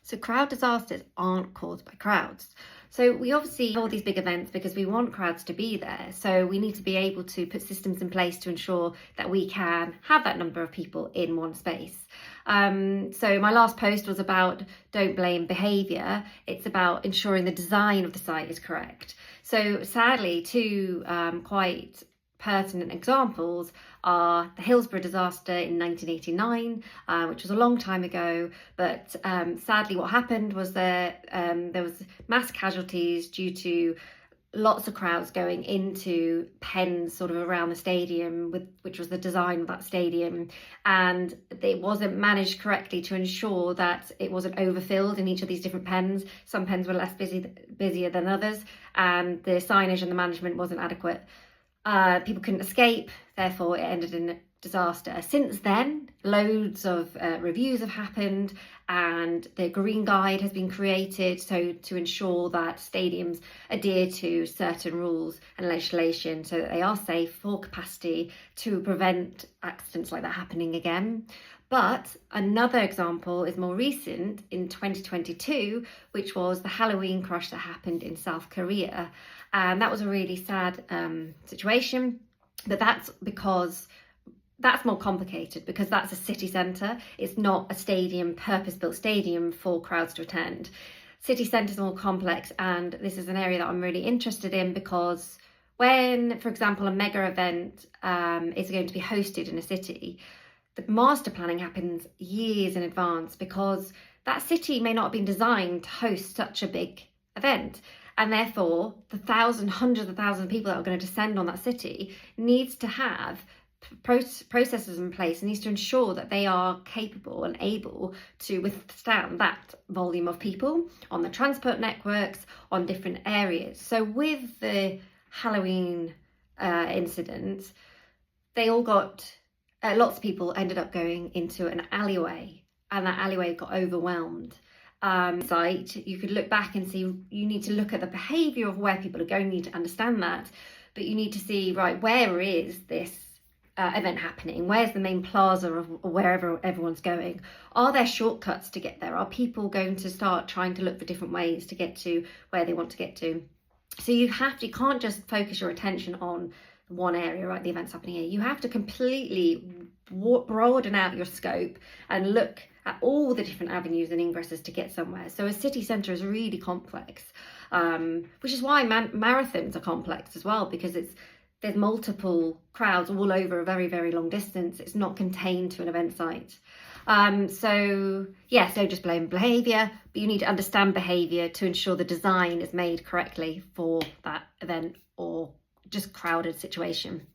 So crowd disasters aren't caused by crowds. So we obviously hold these big events because we want crowds to be there. So we need to be able to put systems in place to ensure that we can have that number of people in one space. So my last post was about don't blame behaviour. It's about ensuring the design of the site is correct. So sadly, two quite pertinent examples are the Hillsborough disaster in 1989, which was a long time ago, but sadly what happened was that there was mass casualties due to lots of crowds going into pens sort of around the stadium, which was the design of that stadium, and it wasn't managed correctly to ensure that it wasn't overfilled in each of these different pens. Some pens were busier than others, and the signage and the management wasn't adequate. People couldn't escape, therefore it ended in a disaster. Since then, loads of reviews have happened, and the Green Guide has been created to ensure that stadiums adhere to certain rules and legislation so that they are safe for capacity to prevent accidents like that happening again. But another example is more recent in 2022, which was the Halloween crush that happened in South Korea. And that was a really sad situation, but that's because that's more complicated because that's a city centre. It's not a stadium, purpose-built stadium for crowds to attend. City centres are more complex, and this is an area that I'm really interested in because when, for example, a mega event is going to be hosted in a city, the master planning happens years in advance because that city may not have been designed to host such a big event. And therefore, the hundreds of thousands of people that are going to descend on that city needs to have processes in place, and needs to ensure that they are capable and able to withstand that volume of people on the transport networks, on different areas. So with the Halloween incident, they all got, lots of people ended up going into an alleyway, and that alleyway got overwhelmed. Site, you could look back and see, you need to look at the behaviour of where people are going, you need to understand that, but you need to see, right, where is this event happening? Where's the main plaza of wherever everyone's going? Are there shortcuts to get there? Are people going to start trying to look for different ways to get to where they want to get to? So you can't just focus your attention on one area, right, the event's happening here. You have to completely broaden out your scope and look at all the different avenues and ingresses to get somewhere. So a city centre is really complex, which is why marathons are complex as well, because there's multiple crowds all over a very, very long distance. It's not contained to an event site. So just blame behaviour, but you need to understand behaviour to ensure the design is made correctly for that event or just crowded situation.